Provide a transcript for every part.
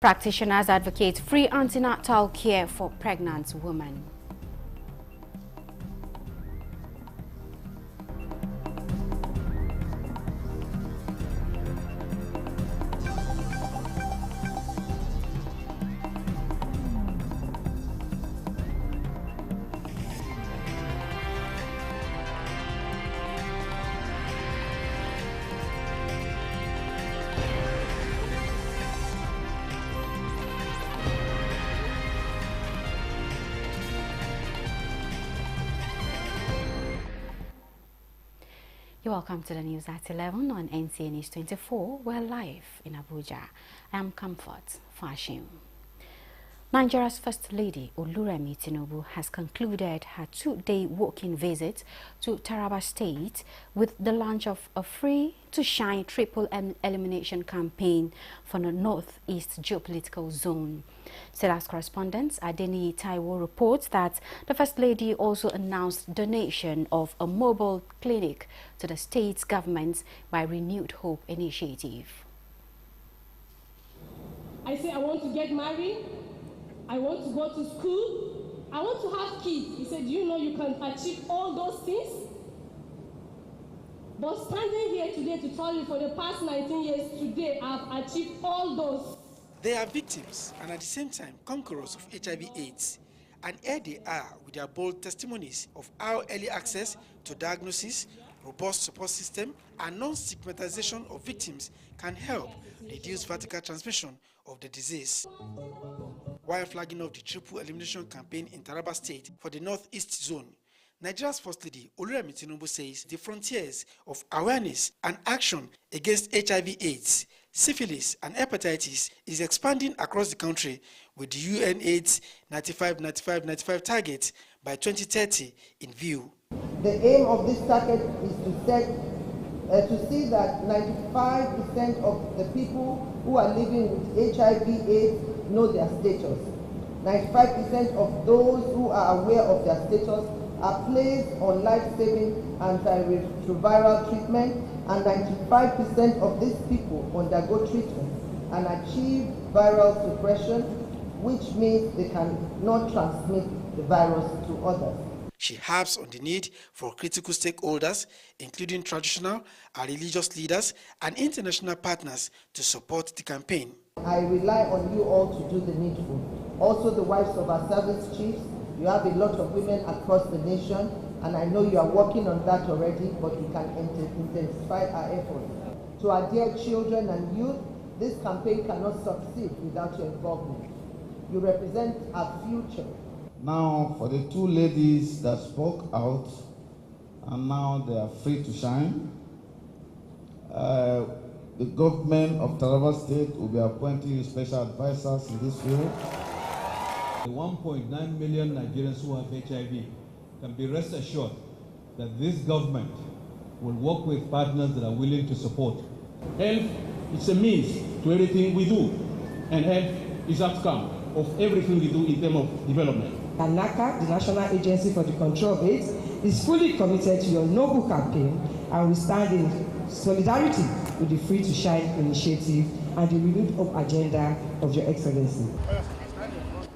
Practitioners advocate free antenatal care for pregnant women. You're welcome to the news at 11 on NCA News 24. We're live in Abuja. I am Comfort Fashim. Nigeria's First Lady Oluremi Tinubu has concluded her two-day walking visit to Taraba State with the launch of a free-to-shine triple elimination campaign for the Northeast geopolitical zone. SEDA's correspondent Adeni Taiwo reports that the First Lady also announced donation of a mobile clinic to the state's government by Renewed Hope Initiative. I say I want to get married. I want to go to school. I want to have kids. He said, do you know you can achieve all those things? But standing here today to tell you for the past 19 years, today I've achieved all those. They are victims and at the same time conquerors of HIV/AIDS. And here they are with their bold testimonies of how early access to diagnosis, robust support system, and non-stigmatization of victims can help reduce vertical transmission of the disease. While flagging off the triple elimination campaign in Taraba State for the Northeast Zone, Nigeria's First Lady Oluremi Tinubu says the frontiers of awareness and action against HIV/AIDS, syphilis, and hepatitis is expanding across the country with the UN AIDS 95-95-95 target by 2030 in view. The aim of this target is to see that 95% of the people who are living with HIV/AIDS know their status. 95% of those who are aware of their status are placed on life-saving antiretroviral treatment, and 95% of these people undergo treatment and achieve viral suppression, which means they cannot transmit the virus to others. She harps on the need for critical stakeholders, including traditional and religious leaders and international partners, to support the campaign. I rely on you all to do the needful. Also the wives of our service chiefs. You have a lot of women across the nation, and I know you are working on that already, but we can intensify our efforts. To our dear children and youth, this campaign cannot succeed without your involvement. You represent our future. Now, for the two ladies that spoke out, and now they are free to shine, the government of Taraba State will be appointing special advisors in this field. The 1.9 million Nigerians who have HIV can be rest assured that this government will work with partners that are willing to support. Health is a means to everything we do, and health is outcome of everything we do in terms of development. NACA, the National Agency for the Control of AIDS, is fully committed to your noble campaign, and we stand in solidarity with the Free to Shine initiative and the Renewed Hope agenda of Your Excellency.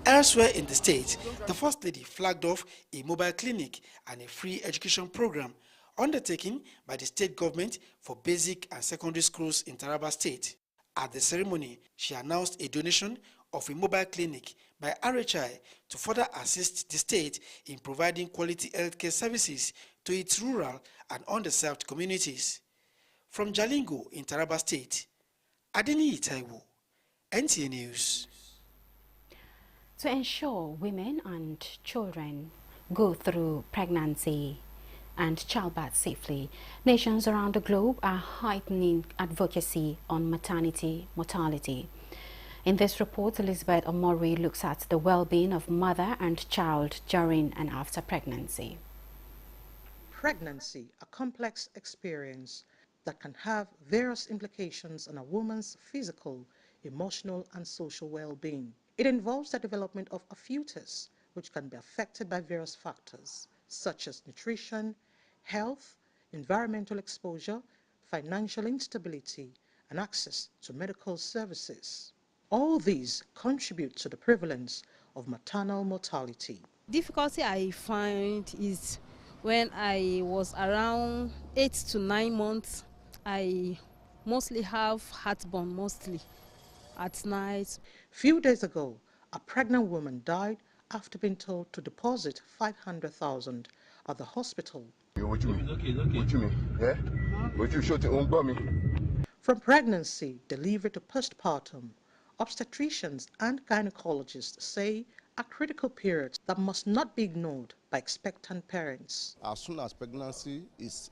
Elsewhere in the state, the First Lady flagged off a mobile clinic and a free education program undertaken by the state government for basic and secondary schools in Taraba State. At the ceremony, she announced a donation of a mobile clinic by RHI to further assist the state in providing quality healthcare services to its rural and underserved communities. From Jalingo in Taraba State, Adeni Taiwo, NCA News. To ensure women and children go through pregnancy and childbirth safely, nations around the globe are heightening advocacy on maternity mortality. In this report, Elizabeth Omori looks at the well-being of mother and child during and after pregnancy. Pregnancy, a complex experience that can have various implications on a woman's physical, emotional, and social well-being. It involves the development of a fetus, which can be affected by various factors, such as nutrition, health, environmental exposure, financial instability, and access to medical services. All these contribute to the prevalence of maternal mortality. Difficulty I find is when I was around 8 to 9 months, I mostly have heartburn, mostly at night. Few days ago, a pregnant woman died after being told to deposit 500,000 at the hospital. What you mean? Yeah? What you shot me? From pregnancy, delivery to postpartum, obstetricians and gynecologists say are critical periods that must not be ignored by expectant parents. As soon as pregnancy is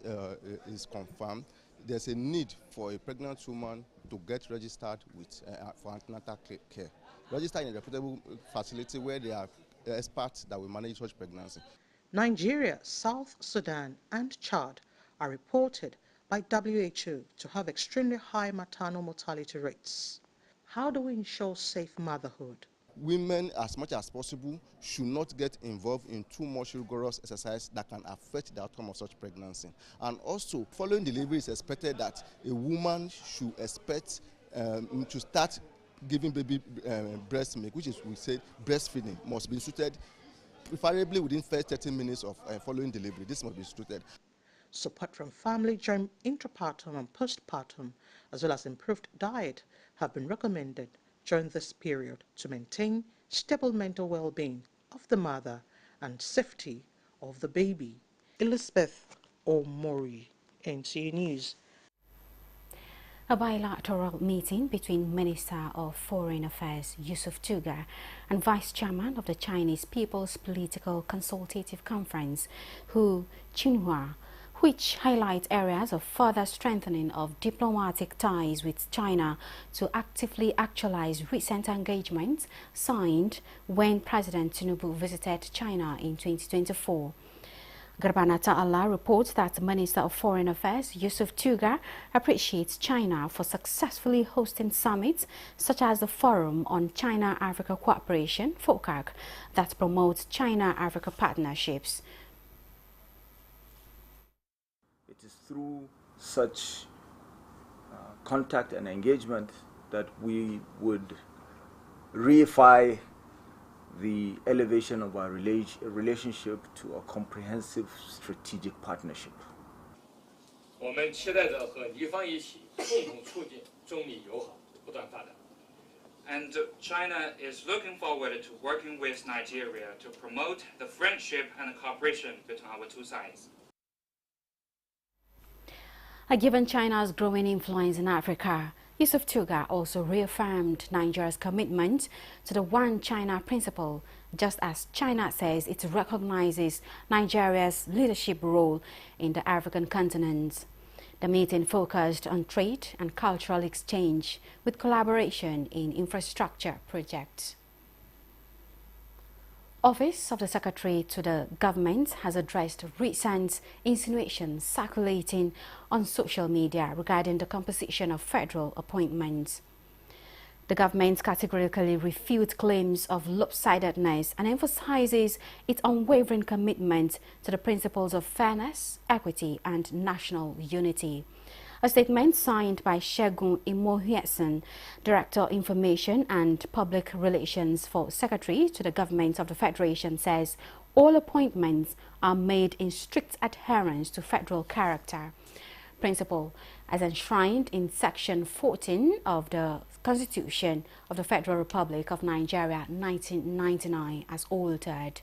confirmed, there's a need for a pregnant woman to get registered with for antenatal care. Register in a reputable facility where there are experts that will manage such pregnancy. Nigeria, South Sudan and Chad are reported by WHO to have extremely high maternal mortality rates. How do we ensure safe motherhood? Women, as much as possible, should not get involved in too much rigorous exercise that can affect the outcome of such pregnancy. And also, following delivery, it's expected that a woman should expect to start giving baby breast milk, which is, we say, breastfeeding, must be instituted preferably within first 30 minutes of following delivery. This must be instituted. Support from family during intrapartum and postpartum, as well as improved diet, have been recommended during this period to maintain stable mental well-being of the mother and safety of the baby. Elizabeth Omori, NTA News. A bilateral meeting between Minister of Foreign Affairs Yusuf Tugar and Vice Chairman of the Chinese People's Political Consultative Conference, Hu Jinhua, which highlights areas of further strengthening of diplomatic ties with China to actively actualize recent engagements signed when President Tinubu visited China in 2024. Garbanata Allah reports that Minister of Foreign Affairs Yusuf Tugar appreciates China for successfully hosting summits such as the Forum on China-Africa Cooperation, FOCAC, that promotes China-Africa partnerships. It is through such contact and engagement that we would reify the elevation of our relationship to a comprehensive strategic partnership. And China is looking forward to working with Nigeria to promote the friendship and cooperation between our two sides. Given China's growing influence in Africa, Yusuf Tugar also reaffirmed Nigeria's commitment to the One China principle, just as China says it recognizes Nigeria's leadership role in the African continent. The meeting focused on trade and cultural exchange with collaboration in infrastructure projects. Office of the Secretary to the Government has addressed recent insinuations circulating on social media regarding the composition of federal appointments. The government categorically refutes claims of lopsidedness and emphasizes its unwavering commitment to the principles of fairness, equity, and national unity. A statement signed by Segun Imohieson, Director Information and Public Relations for Secretary to the Government of the Federation, says all appointments are made in strict adherence to federal character principle as enshrined in Section 14 of the Constitution of the Federal Republic of Nigeria 1999 as altered.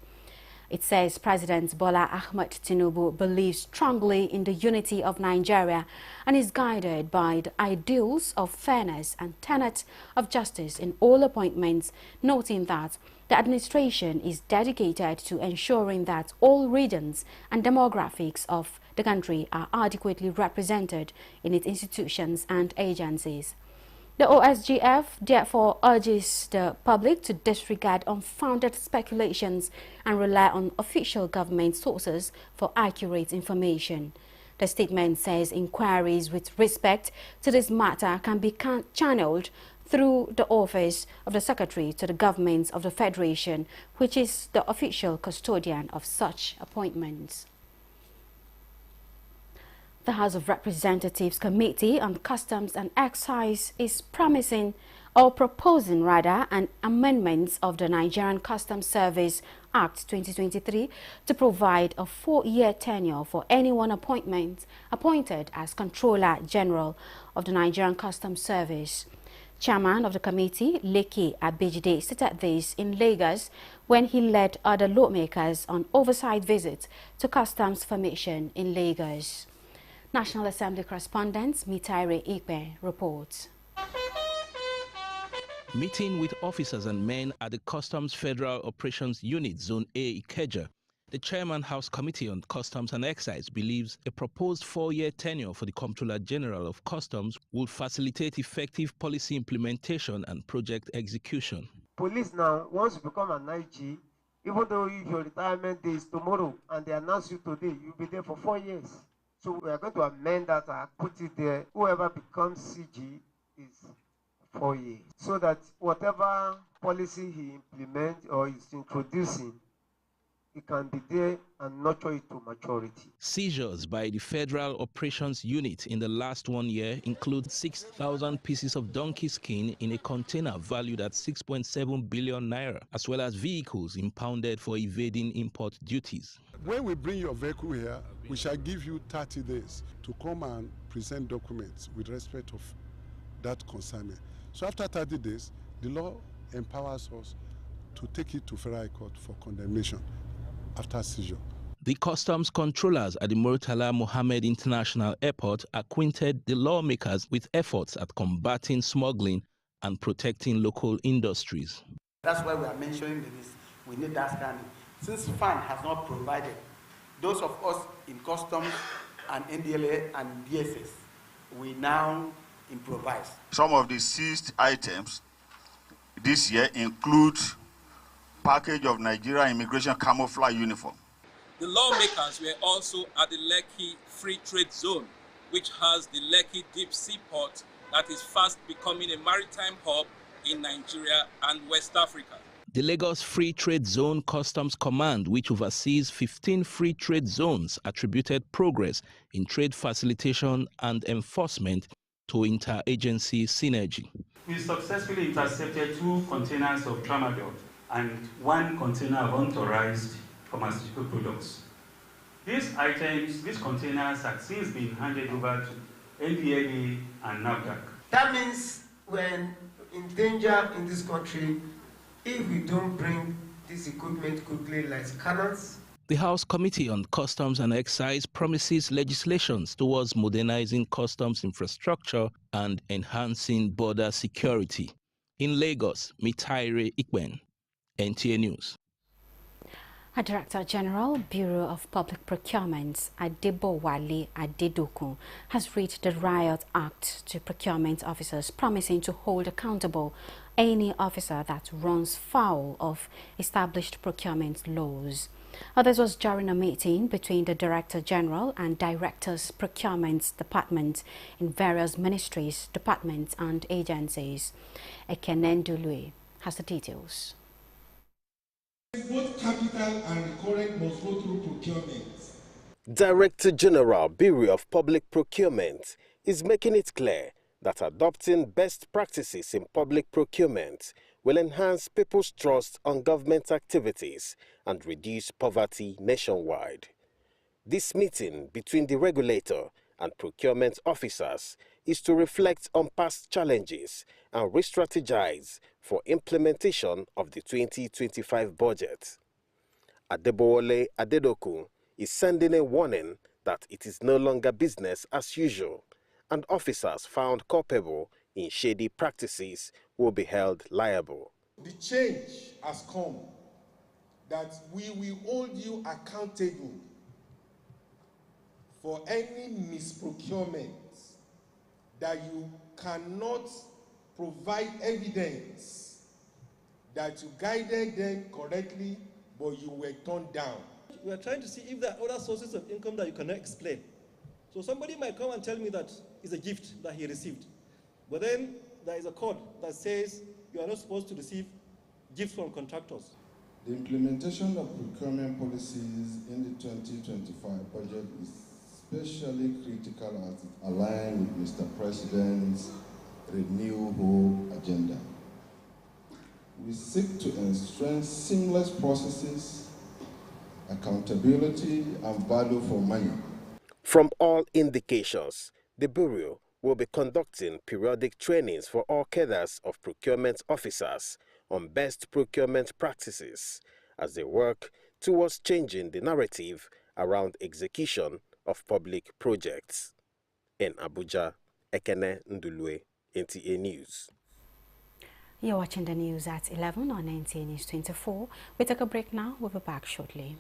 It says President Bola Ahmed Tinubu believes strongly in the unity of Nigeria and is guided by the ideals of fairness and tenet of justice in all appointments, noting that the administration is dedicated to ensuring that all regions and demographics of the country are adequately represented in its institutions and agencies. The OSGF therefore urges the public to disregard unfounded speculations and rely on official government sources for accurate information. The statement says inquiries with respect to this matter can be channeled through the Office of the Secretary to the Government of the Federation, which is the official custodian of such appointments. The House of Representatives Committee on Customs and Excise is promising or proposing rather an amendment of the Nigerian Customs Service Act 2023 to provide a 4-year tenure for anyone appointed as Controller General of the Nigerian Customs Service. Chairman of the committee, Leke Abejide, stated this in Lagos when he led other lawmakers on oversight visits to Customs Formation in Lagos. National Assembly correspondent Mitaire Ikpe reports. Meeting with officers and men at the Customs Federal Operations Unit Zone A Ikeja, the Chairman House Committee on Customs and Excise believes a proposed 4-year tenure for the Comptroller General of Customs will facilitate effective policy implementation and project execution. Police now, once you become an IG, even though if your retirement day is tomorrow and they announce you today, you'll be there for 4 years. So we are going to amend that and put it there. Whoever becomes CG is 4 years. So that whatever policy he implements or is introducing, it can be there and nurture it to maturity. Seizures by the Federal Operations Unit in the last 1 year include 6,000 pieces of donkey skin in a container valued at 6.7 billion naira, as well as vehicles impounded for evading import duties. When we bring your vehicle here, we shall give you 30 days to come and present documents with respect of that consignment. So after 30 days, the law empowers us to take it to Federal Court for condemnation after seizure. The customs controllers at the Murtala Mohammed International Airport acquainted the lawmakers with efforts at combating smuggling and protecting local industries. That's why we are mentioning this. We need that standing. Since FAN has not provided, those of us in customs and NDLA and DSS, we now improvise. Some of the seized items this year include package of Nigeria immigration camouflage uniform. The lawmakers were also at the Lekki Free Trade Zone, which has the Lekki Deep Sea Port that is fast becoming a maritime hub in Nigeria and West Africa. The Lagos Free Trade Zone Customs Command, which oversees 15 free trade zones, attributed progress in trade facilitation and enforcement to interagency synergy. We successfully intercepted 2 containers of tramadol and 1 container of unauthorized pharmaceutical products. These containers have since been handed over to NDLA and NAFDAC. That means we're in danger in this country if we don't bring this equipment quickly, like cannons. The House Committee on Customs and Excise promises legislations towards modernizing customs infrastructure and enhancing border security. In Lagos, Mitaire Ikpe, NTA News. A Director General, Bureau of Public Procurement, Adebowale Adedokun, has read the Riot Act to procurement officers, promising to hold accountable any officer that runs foul of established procurement laws. This was during a meeting between the Director General and Directors Procurement Department in various ministries, departments and agencies. Ekenendulue has the details. Both capital and recurrent must go through procurement. Director General, Bureau of Public Procurement, is making it clear that adopting best practices in public procurement will enhance people's trust on government activities and reduce poverty nationwide. This meeting between the regulator and procurement officers is to reflect on past challenges and re-strategize for implementation of the 2025 budget. Adebowale Adedokun is sending a warning that it is no longer business as usual, and officers found culpable in shady practices will be held liable. The change has come that we will hold you accountable for any misprocurement that you cannot provide evidence that you guided them correctly, but you were turned down. We are trying to see if there are other sources of income that you cannot explain. So somebody might come and tell me that it's a gift that he received, but then there is a code that says you are not supposed to receive gifts from contractors. The implementation of procurement policies in the 2025 budget is especially critical as it aligns with Mr. President's Renew Hope agenda. We seek to ensure seamless processes, accountability, and value for money. From all indications, the Bureau will be conducting periodic trainings for all cadres of procurement officers on best procurement practices as they work towards changing the narrative around execution of public projects. In Abuja, Ekene Ndulue, NTA News. You're watching the news at 11 on NTA News 24. We take a break now. We'll be back shortly.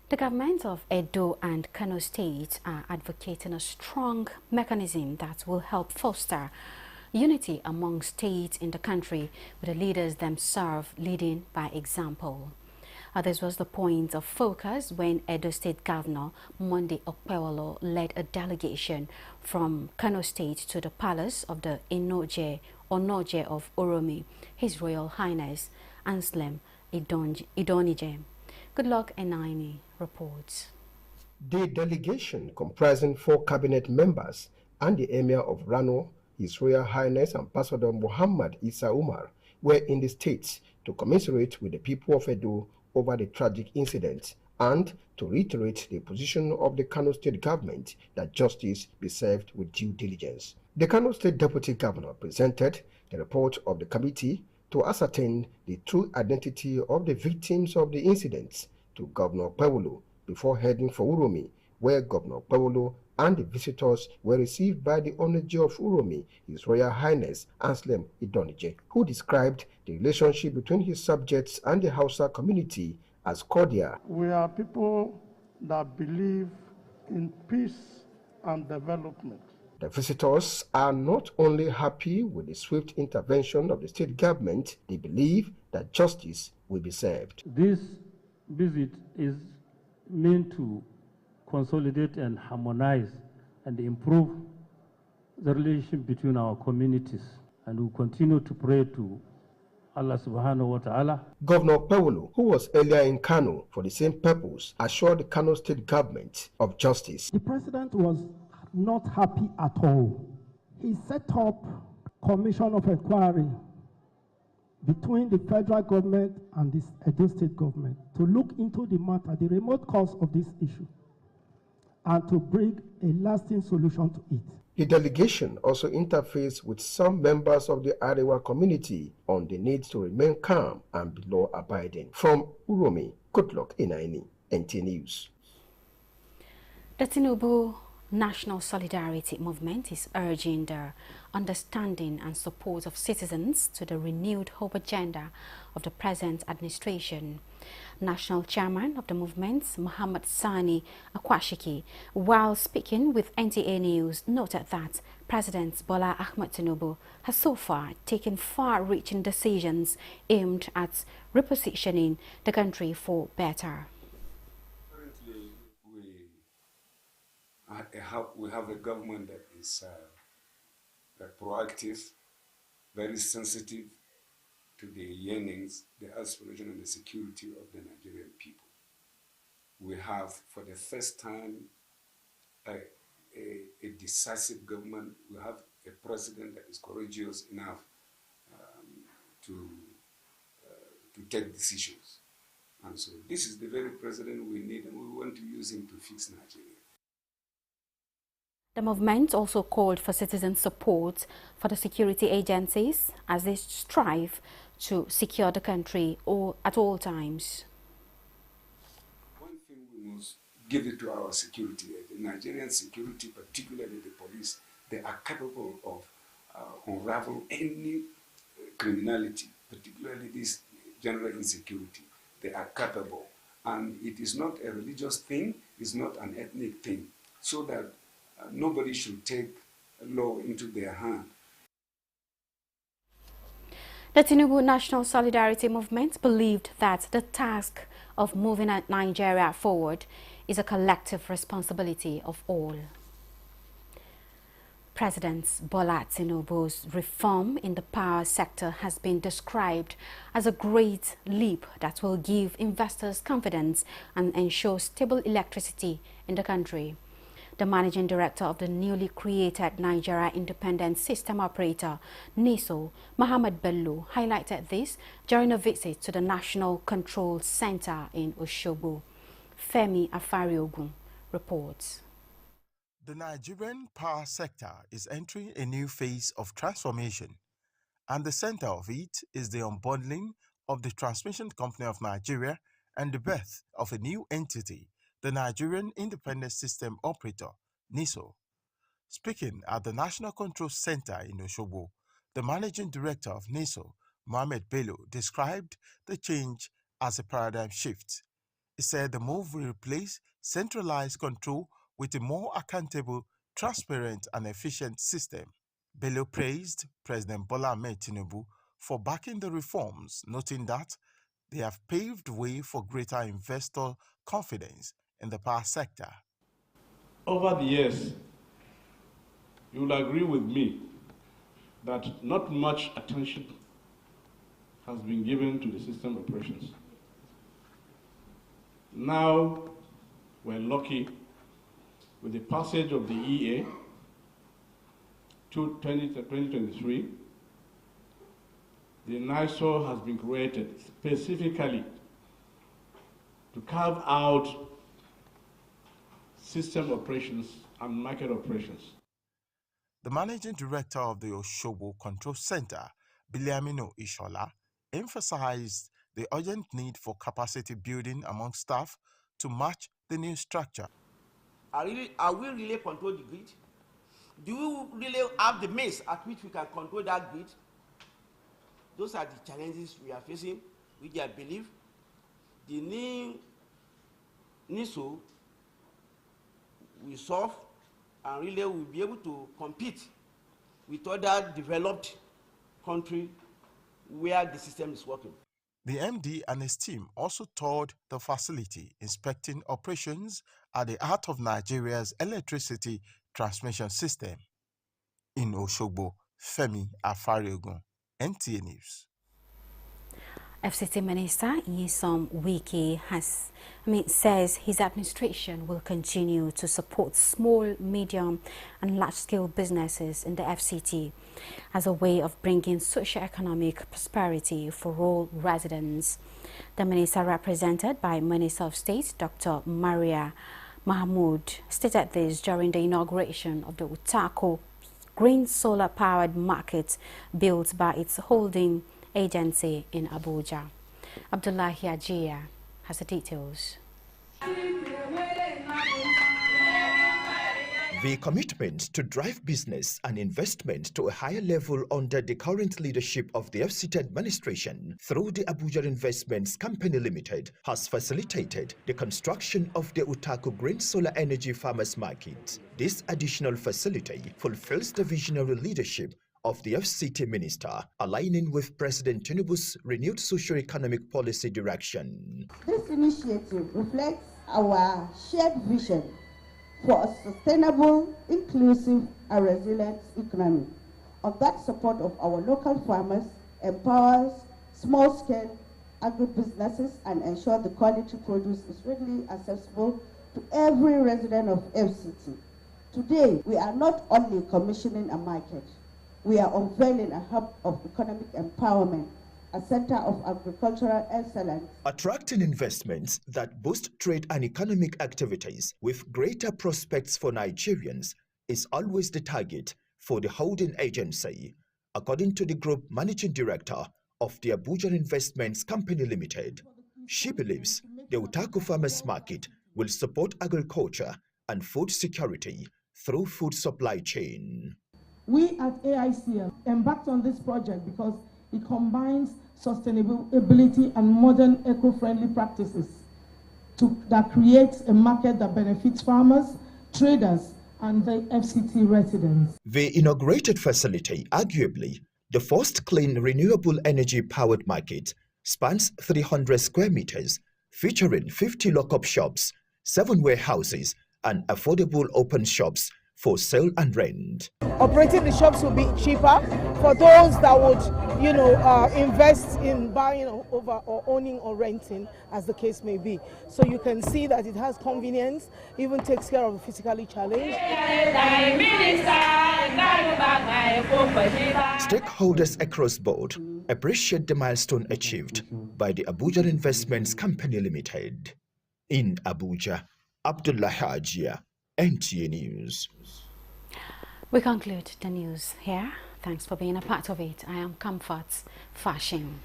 The governments of Edo and Kano states are advocating a strong mechanism that will help foster unity among states in the country, with the leaders themselves leading by example. This was the point of focus when Edo State Governor Monday Okpewolo led a delegation from Kano State to the palace of the Onoje of Oromi, His Royal Highness Anselm Idonije. Goodluck Enaini reports. The delegation, comprising 4 cabinet members and the Emir of Rano, His Royal Highness Ambassador Muhammad Isa Umar, were in the States to commiserate with the people of Edo over the tragic incident and to reiterate the position of the Kano State government that justice be served with due diligence. The Kano State Deputy Governor presented the report of the committee to ascertain the true identity of the victims of the incidents to Governor Okpewolo before heading for Uromi, where Governor Okpewolo and the visitors were received by the Onoje of Uromi, His Royal Highness Anselm Idonije, who described the relationship between his subjects and the Hausa community as cordial. We are people that believe in peace and development. The visitors are not only happy with the swift intervention of the state government, they believe that justice will be served. This visit is meant to consolidate and harmonize and improve the relationship between our communities, and we continue to pray to Allah subhanahu wa ta'ala. Governor Okpewolo, who was earlier in Kano for the same purpose, assured the Kano state government of justice. The president was not happy at all. He set up a commission of inquiry between the federal government and the Edo state government to look into the matter, the remote cause of this issue, and to bring a lasting solution to it. The delegation also interfaced with some members of the Arewa community on the need to remain calm and be law-abiding. From Uromi, Goodluck Enaini, NTA News. The Tinubu National Solidarity Movement is urging the understanding and support of citizens to the renewed hope agenda of the present administration. National Chairman of the movement, Muhammad Sani Akwashiki, while speaking with NTA News, noted that President Bola Ahmed Tinubu has so far taken far-reaching decisions aimed at repositioning the country for better. Currently, we have a government that is proactive, very sensitive to the yearnings, the aspiration and the security of the Nigerian people. We have, for the first time, a decisive government. We have a president that is courageous enough to take decisions. And so this is the very president we need, and we want to use him to fix Nigeria. The movement also called for citizen support for the security agencies as they strive to secure the country at all times. One thing we must give it to our security, the Nigerian security, particularly the police, they are capable of unraveling any criminality, particularly this general insecurity. They are capable. And it is not a religious thing, it's not an ethnic thing, so that nobody should take law into their hand. The Tinubu National Solidarity Movement believed that the task of moving Nigeria forward is a collective responsibility of all. President Bola Tinubu's reform in the power sector has been described as a great leap that will give investors confidence and ensure stable electricity in the country. The managing director of the newly created Nigeria Independent System Operator, NISO, Mohammed Bello, highlighted this during a visit to the National Control Center in Osogbo. Femi Afariogun reports. The Nigerian power sector is entering a new phase of transformation, and the center of it is the unbundling of the Transmission Company of Nigeria and the birth of a new entity, the Nigerian Independent System Operator, NISO. Speaking at the National Control Center in Osogbo, the managing director of NISO, Mohammed Bello, described the change as a paradigm shift. He said the move will replace centralized control with a more accountable, transparent, and efficient system. Bello praised President Bola Ahmed Tinubu for backing the reforms, noting that they have paved way for greater investor confidence in the power sector. Over the years, you will agree with me that not much attention has been given to the system operations. Now, we're lucky with the passage of the EA to 2023, the NISO has been created specifically to carve out system operations and market operations. The managing director of the Osogbo Control Center, Biliamino Ishola, emphasized the urgent need for capacity building among staff to match the new structure. Are we really control the grid? Do we really have the means at which we can control that grid? Those are the challenges we are facing, which I believe the new NISO will solve and really will be able to compete with other developed countries where the system is working. The MD and his team also toured the facility, inspecting operations at the heart of Nigeria's electricity transmission system. In Osogbo, Femi Afariogun, NTA News. FCT Minister Nyesom Wike says his administration will continue to support small, medium and large-scale businesses in the FCT as a way of bringing socio-economic prosperity for all residents. The minister, represented by Minister of State Dr. Maria Mahmood, stated this during the inauguration of the Utako green solar-powered market built by its holding agency in Abuja. Abdullahi Ajia has the details. The commitment to drive business and investment to a higher level under the current leadership of the FCT administration through the Abuja Investments Company Limited has facilitated the construction of the Utako Green Solar Energy Farmers Market. This additional facility fulfills the visionary leadership of the FCT minister, aligning with President Tinubu's renewed socio-economic policy direction. This initiative reflects our shared vision for a sustainable, inclusive, and resilient economy. On that support of our local farmers, empowers small-scale agribusinesses and ensure the quality produce is readily accessible to every resident of FCT. Today, we are not only commissioning a market, we are unveiling a hub of economic empowerment, a center of agricultural excellence. Attracting investments that boost trade and economic activities with greater prospects for Nigerians is always the target for the holding agency, according to the group managing director of the Abuja Investments Company Limited. She believes the Utako Farmers Market will support agriculture and food security through food supply chain. We at AICL embarked on this project because it combines sustainability and modern eco-friendly practices. that creates a market that benefits farmers, traders, and the FCT residents. The inaugurated facility, arguably the first clean renewable energy powered market, spans 300 square meters, featuring 50 lock-up shops, 7 warehouses, and affordable open shops for sale and rent. Operating the shops will be cheaper for those that would, invest in buying over or owning or renting, as the case may be. So you can see that it has convenience, even takes care of the physically challenged. Stakeholders across board appreciate the milestone achieved by the Abuja Investments Company Limited. In Abuja, Abdullah Hajia, NTA News. We conclude the news here. Thanks for being a part of it. I am Comfort Fashion.